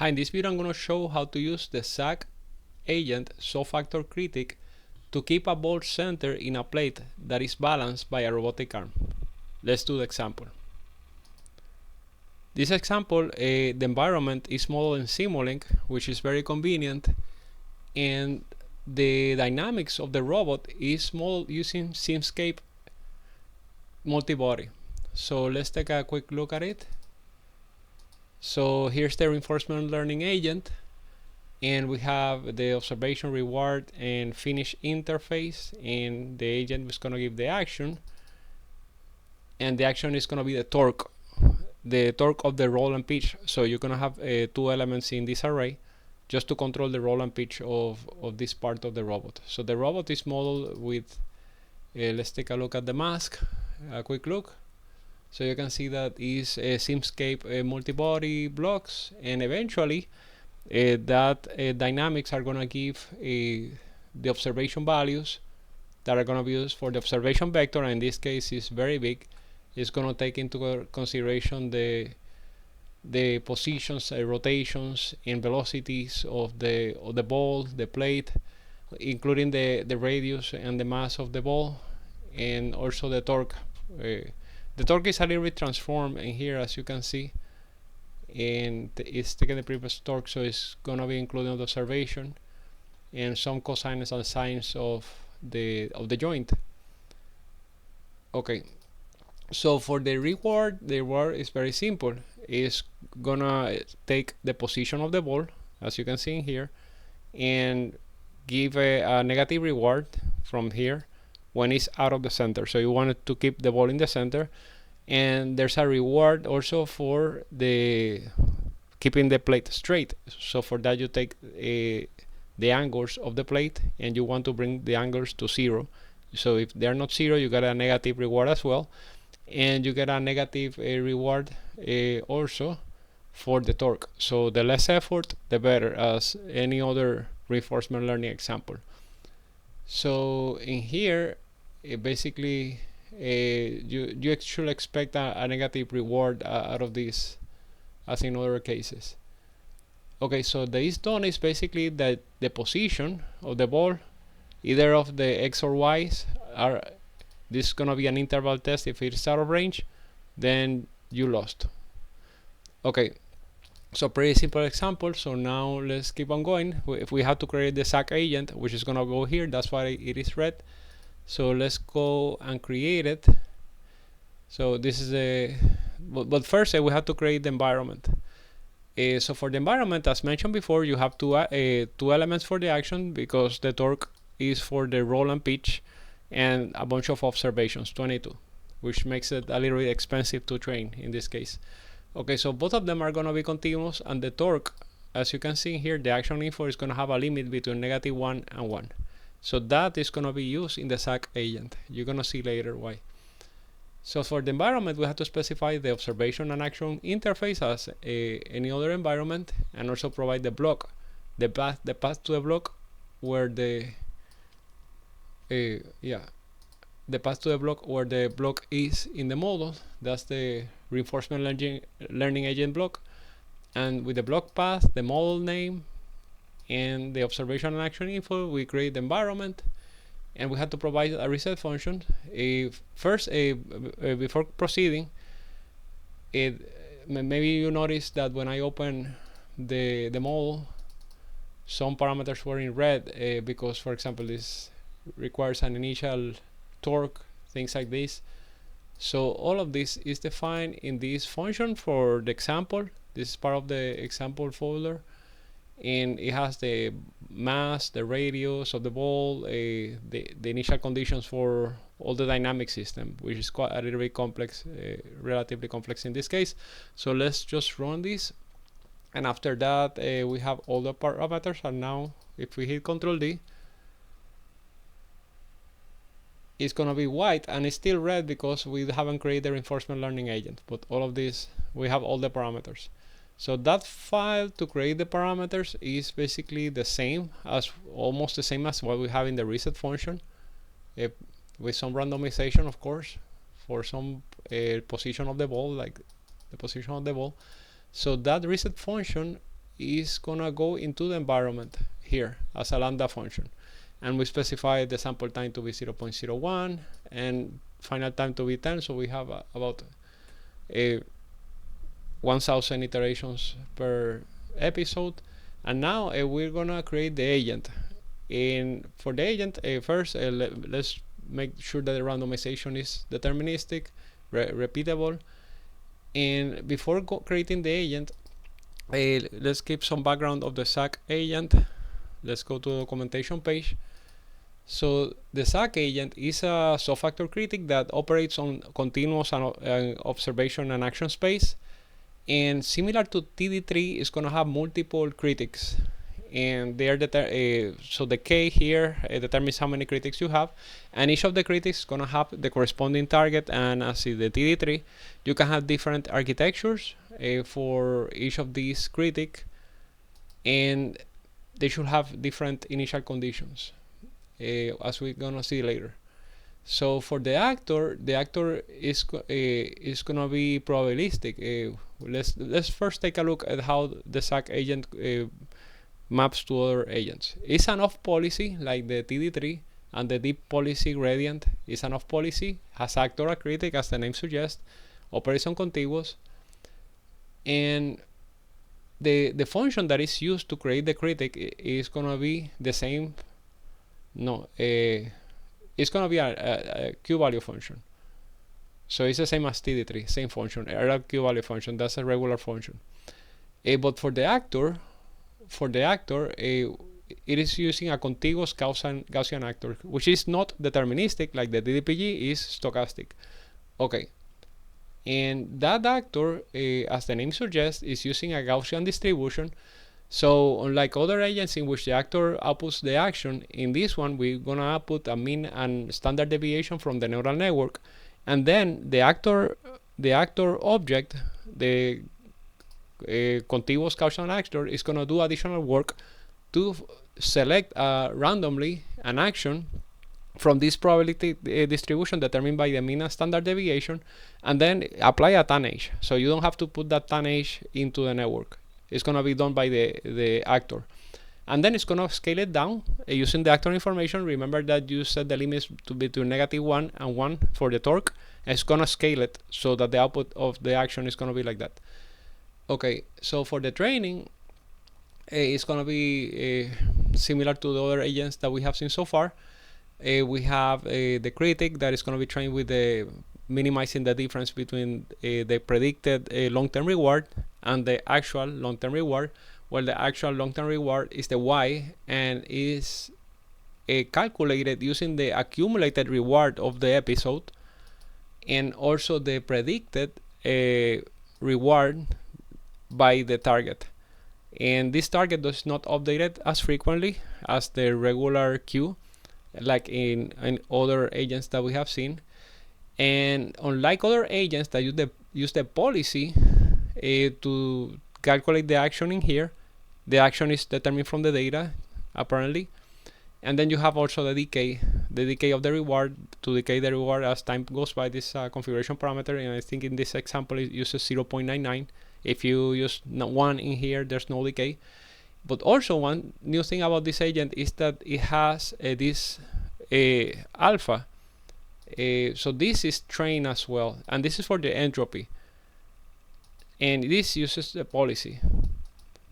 Hi, in this video I'm going to show how to use the SAC agent Soft-Actor-Critic to keep a ball center in a plate that is balanced by a robotic arm. Let's do the example. This example, the environment is modeled in Simulink, which is very convenient, and the dynamics of the robot is modeled using Simscape multi-body. So let's take a quick look at it. So here's the reinforcement learning agent, and we have the observation, reward, and finish interface, and the agent is going to give the action, and the action is going to be the torque of the roll and pitch. So you're going to have two elements in this array just to control the roll and pitch of this part of the robot. So the robot is modeled with, let's take a look at the mask, a quick look. So you can see that is a Simscape multi-body blocks, and eventually that dynamics are going to give the observation values that are going to be used for the observation vector. And in this case is very big. It's going to take into consideration the positions, rotations, and velocities of the ball, the plate, including the radius and the mass of the ball, and also the torque. The torque is a little bit transformed in here, as you can see, and it's taking the previous torque, so it's gonna be including the observation and some cosines and sines of the joint. Okay, so for the reward is very simple. It's gonna take the position of the ball, as you can see in here, and give a negative reward from here when it's out of the center. So you want to keep the ball in the center, and there's a reward also for the keeping the plate straight. So for that you take the angles of the plate, and you want to bring the angles to 0. So if they're not 0, you get a negative reward as well, and you get a negative reward also for the torque. So the less effort, the better, as any other reinforcement learning example. So in here, basically you should expect a negative reward out of this, as in other cases. Okay, so the is done is basically that the position of the ball, either of the x or y's, are this is gonna be an interval test. If it's out of range, then you lost. Okay, so pretty simple example. So now let's keep on going. If we have to create the SAC agent, which is gonna go here, that's why it is red. So let's go and create it. So this is a, but first we have to create the environment. So for the environment, as mentioned before, you have two elements for the action, because the torque is for the roll and pitch, and a bunch of observations, 22, which makes it a little bit expensive to train in this case. Okay, so both of them are going to be continuous, and the torque, as you can see here, the action info is going to have a limit between -1 and 1. So that is going to be used in the SAC agent. You're going to see later why. So for the environment, we have to specify the observation and action interface as any other environment, and also provide the block, the path to the block where the path to the block where the block is in the model. That's the reinforcement learning agent block, and with the block path, the model name, and the observation and action info, we create the environment, and we have to provide a reset function. First, before proceeding, maybe you notice that when I open the model, some parameters were in red because, for example, this requires an initial torque, things like this. So all of this is defined in this function for the example. This is part of the example folder, and it has the mass, the radius of the ball, the initial conditions for all the dynamic system, which is quite a little bit complex, relatively complex in this case. So let's just run this, and after that we have all the parameters. And now if we hit Ctrl D, it's going to be white, and it's still red because we haven't created the reinforcement learning agent. But all of this, we have all the parameters. So that file to create the parameters is basically the same as, almost the same as what we have in the reset function, with some randomization, of course, for some position of the ball, like the position of the ball. So that reset function is gonna go into the environment here as a lambda function, and we specify the sample time to be 0.01 and final time to be 10, so we have about 1000 iterations per episode. And now we're gonna create the agent. And for the agent, first let's make sure that the randomization is deterministic, repeatable. And before creating the agent, let's keep some background of the SAC agent. Let's go to the documentation page. So the SAC agent is a Soft-Actor-Critic that operates on continuous observation and action space. And similar to TD3, it's going to have multiple critics. And they are so the K here determines how many critics you have, and each of the critics is going to have the corresponding target. And as in the TD3, you can have different architectures for each of these critics, and they should have different initial conditions, as we're going to see later. So for the actor is gonna be probabilistic. Let's first take a look at how the SAC agent maps to other agents. It's an off policy like the TD3, and the deep policy gradient is an off policy, has actor a critic as the name suggests, operates on contiguous, and the function that is used to create the critic is gonna be the same. It's gonna be a Q-value function. So it's the same as TD3, same function, a Q-value function. That's a regular function. But for the actor, it is using a contiguous Gaussian actor, which is not deterministic like the DDPG is stochastic. Okay, and that actor, as the name suggests, is using a Gaussian distribution. So unlike other agents in which the actor outputs the action, in this one we're gonna output a mean and standard deviation from the neural network, and then the actor object, the contiguous Gaussian actor, is gonna do additional work to select randomly an action from this probability distribution determined by the mean and standard deviation, and then apply a tan H. So you don't have to put that tan H into the network. It's going to be done by the actor. And then it's going to scale it down using the actor information. Remember that you set the limits to between -1 and 1 for the torque. It's going to scale it so that the output of the action is going to be like that. Okay, so for the training, it's going to be similar to the other agents that we have seen so far. We have the critic that is going to be trained with the minimizing the difference between the predicted long-term reward and the actual long-term reward. Well, the actual long-term reward is the Y and is calculated using the accumulated reward of the episode, and also the predicted reward by the target. And this target does not update it as frequently as the regular Q, like in other agents that we have seen. And unlike other agents that use the policy to calculate the action in here, the action is determined from the data, apparently. And then you have also the decay of the reward, to decay the reward as time goes by, this configuration parameter. And I think in this example it uses 0.99. If you use 1 in here, there's no decay. But also one new thing about this agent is that it has this alpha. So this is trained as well, and this is for the entropy, and this uses the policy.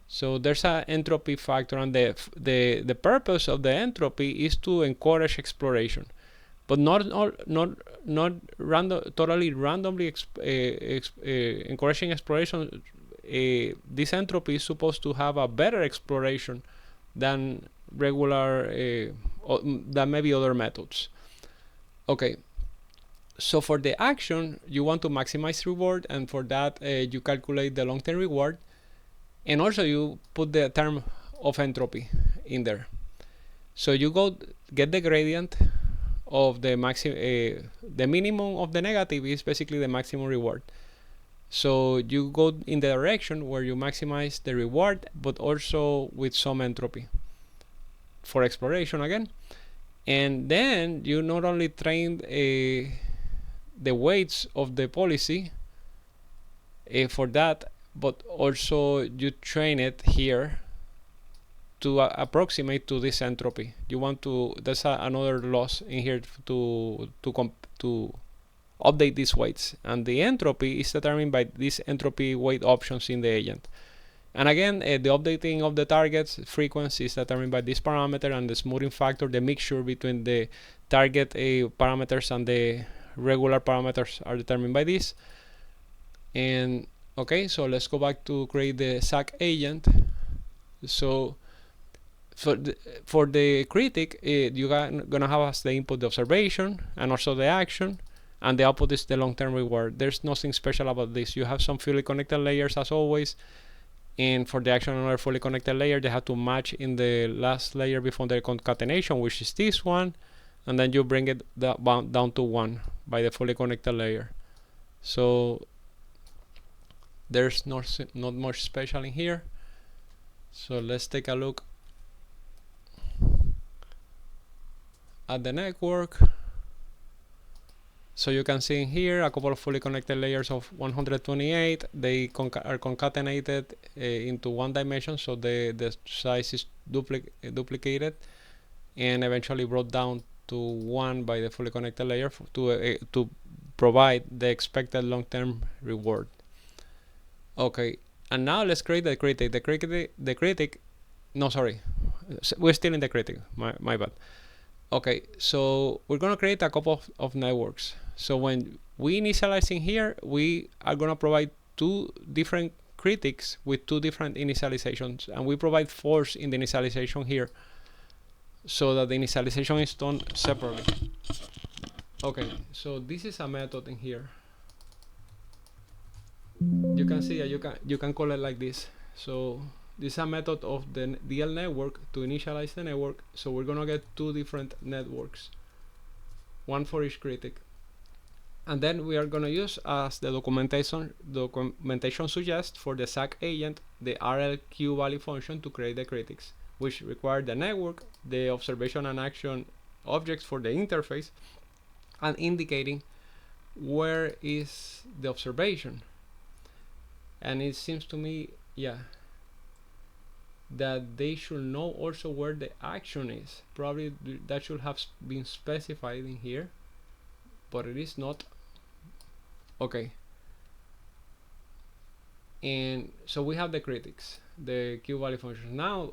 So there's an entropy factor, and the purpose of the entropy is to encourage exploration, but not totally randomly encouraging exploration. This entropy is supposed to have a better exploration than regular than maybe other methods. Okay, so for the action you want to maximize reward, and for that you calculate the long-term reward, and also you put the term of entropy in there. So you go get the gradient of the the minimum of the negative is basically the maximum reward. So you go in the direction where you maximize the reward, but also with some entropy for exploration again. And then you not only train the weights of the policy for that, but also you train it here to approximate to this entropy. You want to, there's another loss in here to update these weights, and the entropy is determined by these entropy weight options in the agent. And again, the updating of the target's frequency is determined by this parameter, and the smoothing factor, the mixture between the target parameters and the regular parameters, are determined by this. And okay, so let's go back to create the SAC agent. So for the critic, you're gonna have as the input the observation and also the action, and the output is the long-term reward. There's nothing special about this. You have some fully connected layers as always, and for the action on a fully connected layer, they have to match in the last layer before the concatenation, which is this one, and then you bring it down to 1 by the fully connected layer. So there's not much special in here. So let's take a look at the network. So you can see in here a couple of fully connected layers of 128. They are concatenated into one dimension, so the size is duplicated and eventually brought down to 1 by the fully connected layer to provide the expected long-term reward. Okay, and now let's create the critic. The critic, no, sorry, we're still in the critic, my bad. Okay, so we're gonna create a couple of networks. So when we initialize in here, we are gonna provide 2 different critics with 2 different initializations, and we provide force in the initialization here, so that the initialization is done separately. Okay, so this is a method in here. You can see you can call it like this. So this is a method of the DL network to initialize the network. So we're gonna get 2 different networks, one for each critic, and then we are gonna use, as the documentation suggests, for the SAC agent, the RLQ value function to create the critics, which require the network, the observation and action objects for the interface, and indicating where is the observation. And it seems to me, yeah, that they should know also where the action is. Probably that should have been specified in here, but it is not. Okay, and so we have the critics, the Q value function. Now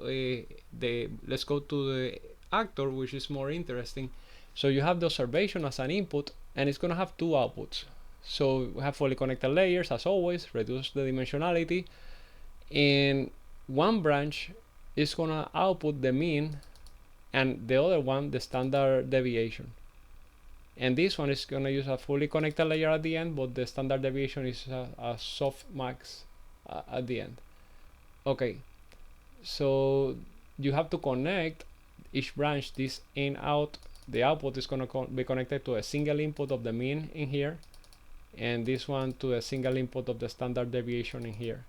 let's go to the actor, which is more interesting. So you have the observation as an input, and it's gonna have 2 outputs. So we have fully connected layers as always, reduce the dimensionality, and one branch is gonna output the mean, and the other one the standard deviation. And this one is gonna use a fully connected layer at the end, but the standard deviation is a softmax at the end. Okay, so you have to connect each branch, this in out. The output is gonna be connected to a single input of the mean in here, and this one to a single input of the standard deviation in here.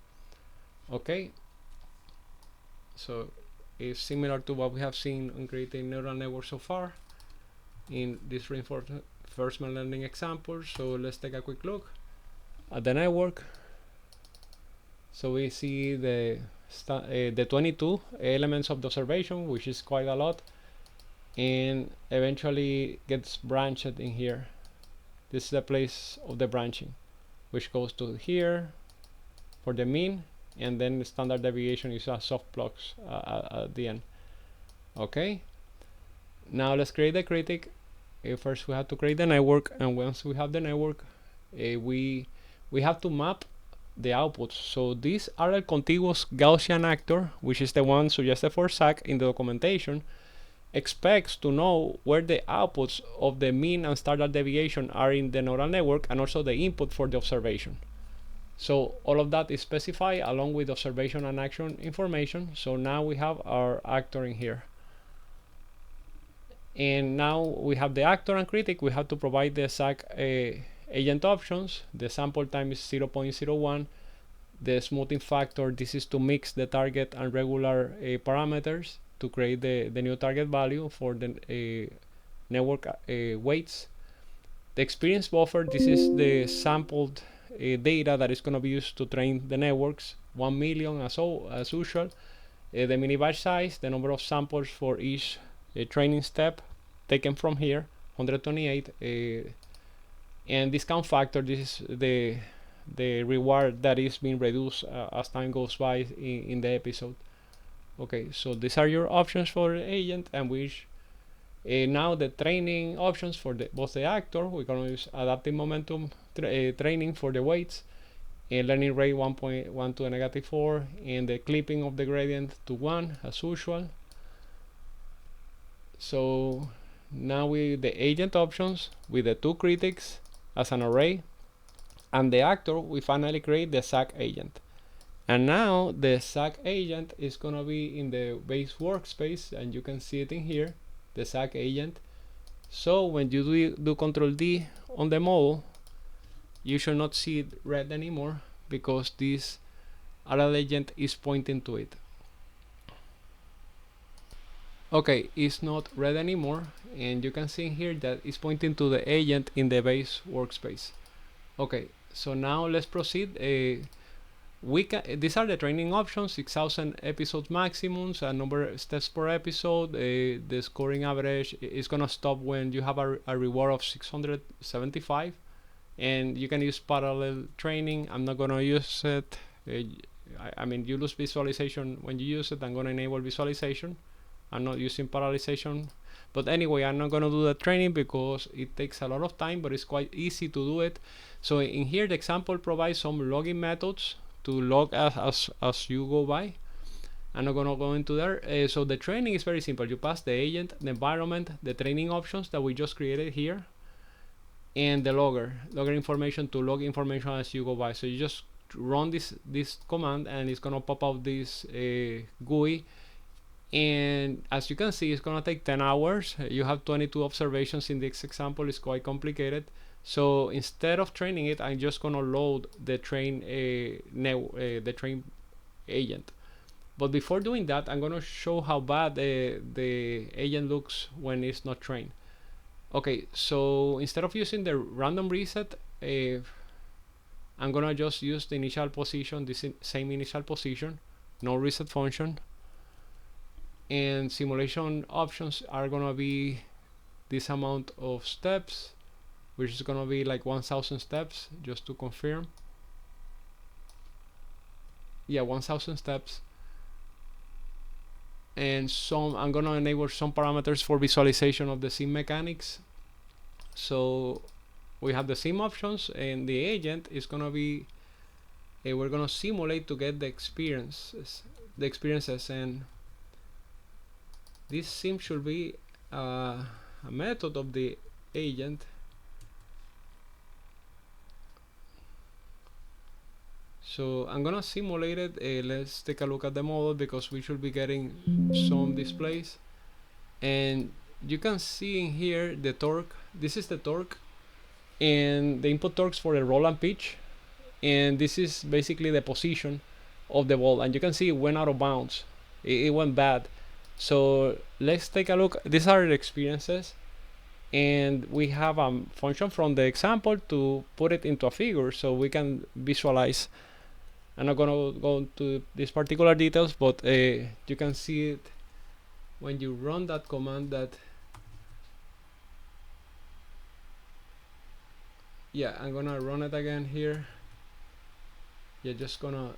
Okay, so it's similar to what we have seen in creating neural networks so far in this reinforcement learning example. So let's take a quick look at the network. So we see the 22 elements of the observation, which is quite a lot, and eventually gets branched in here. This is the place of the branching, which goes to here for the mean, and then the standard deviation is a soft blocks at the end. Okay, now let's create the critic. First we have to create the network, and once we have the network, we have to map the outputs. So this RL contiguous Gaussian actor, which is the one suggested for SAC in the documentation, expects to know where the outputs of the mean and standard deviation are in the neural network, and also the input for the observation. So all of that is specified along with observation and action information. So now we have our actor in here, and now we have the actor and critic. We have to provide the SAC agent options. The sample time is 0.01. The smoothing factor, this is to mix the target and regular parameters to create the new target value for the network weights. The experience buffer, this is the sampled data that is going to be used to train the networks. 1 million as usual. The mini batch size, the number of samples for each training step taken from here, 128. And discount factor, this is the reward that is being reduced as time goes by in the episode. Okay, so these are your options for the agent, and now the training options for both the actor. We're going to use adaptive momentum training for the weights, learning rate 1.1 to a -4, and the clipping of the gradient to 1 as usual. So now with the agent options, with the 2 critics as an array, and the actor, we finally create the SAC agent. And now the SAC agent is gonna be in the base workspace, and you can see it in here, the SAC agent. So when you do Control D on the model, you should not see it red anymore, because this other agent is pointing to it. Okay, it's not red anymore, and you can see here that it's pointing to the agent in the base workspace. Okay, so now let's proceed. These are the training options: 6,000 episodes maximums, a number of steps per episode. The scoring average is gonna stop when you have a reward of 675, and you can use parallel training. I'm not gonna use it. I mean, you lose visualization when you use it. I'm gonna enable visualization. I'm not using parallelization, but anyway, I'm not gonna do that training because it takes a lot of time, but it's quite easy to do it. So in here, the example provides some logging methods to log as you go by. I'm not gonna go into there. So the training is very simple. You pass the agent, the environment, the training options that we just created here, and the logger information to log information as you go by. So you just run this command, and it's gonna pop out this GUI. And as you can see, it's gonna take 10 hours. You have 22 observations in this example. It's quite complicated. So instead of training it, I'm just gonna load the train agent. But before doing that, I'm gonna show how bad the agent looks when it's not trained. Okay, so instead of using the random reset, I'm gonna just use the initial position, this same initial position, no reset function. And simulation options are gonna be this amount of steps, which is gonna be like 1,000 steps, just to confirm. Yeah, 1,000 steps. And I'm gonna enable some parameters for visualization of the sim mechanics. So we have the sim options, and the agent is gonna be we're gonna simulate to get the experiences, and this sim should be a method of the agent. So I'm gonna simulate it. Let's take a look at the model, because we should be getting some displays. And you can see in here the torque. This is the torque, and the input torques for the roll and pitch. And this is basically the position of the ball. And you can see it went out of bounds. It went bad. So let's take a look. These are the experiences, and we have a function from the example to put it into a figure so we can visualize. I'm not gonna go into these particular details, but you can see it when you run that command. Yeah, I'm gonna run it again here. Yeah, just gonna.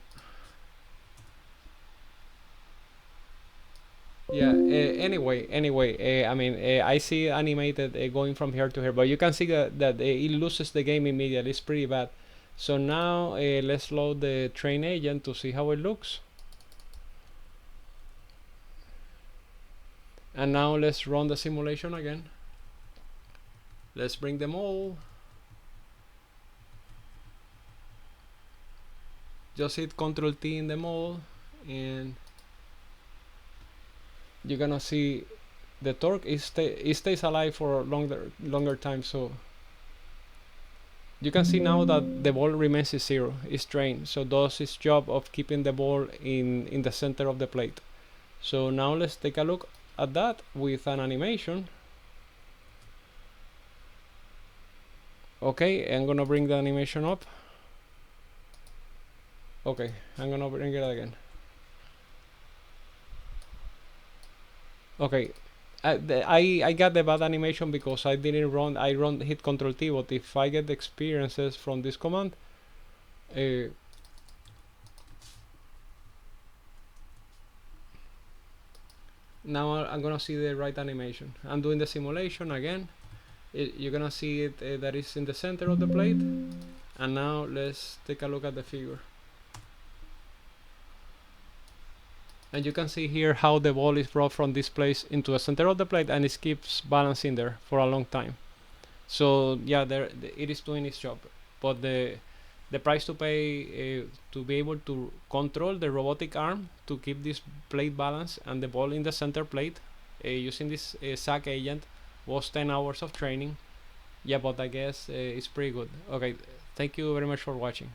Yeah, anyway, I mean, I see animated going from here to here, but you can see that it loses the game immediately. It's pretty bad. So now let's load the train agent to see how it looks. And now let's run the simulation again. Let's bring them all. Just hit Control T in the model, and you're gonna see the torque it stays alive for longer time. So you can see now that the ball remains 0. It's trained, so does its job of keeping the ball in the center of the plate. So now let's take a look at that with an animation. Okay, I'm gonna bring the animation up. Okay, I'm gonna bring it again. Okay, I got the bad animation because I didn't run. I hit Control T, but if I get the experiences from this command, uh, now I'm gonna see the right animation. I'm doing the simulation again. You're gonna see it that is in the center of the plate. And now let's take a look at the figure. And you can see here how the ball is brought from this place into the center of the plate, and it keeps balancing there for a long time. So yeah, it is doing its job. But the price to pay to be able to control the robotic arm to keep this plate balance and the ball in the center plate using this SAC agent was 10 hours of training. Yeah, but I guess it's pretty good. Okay, thank you very much for watching.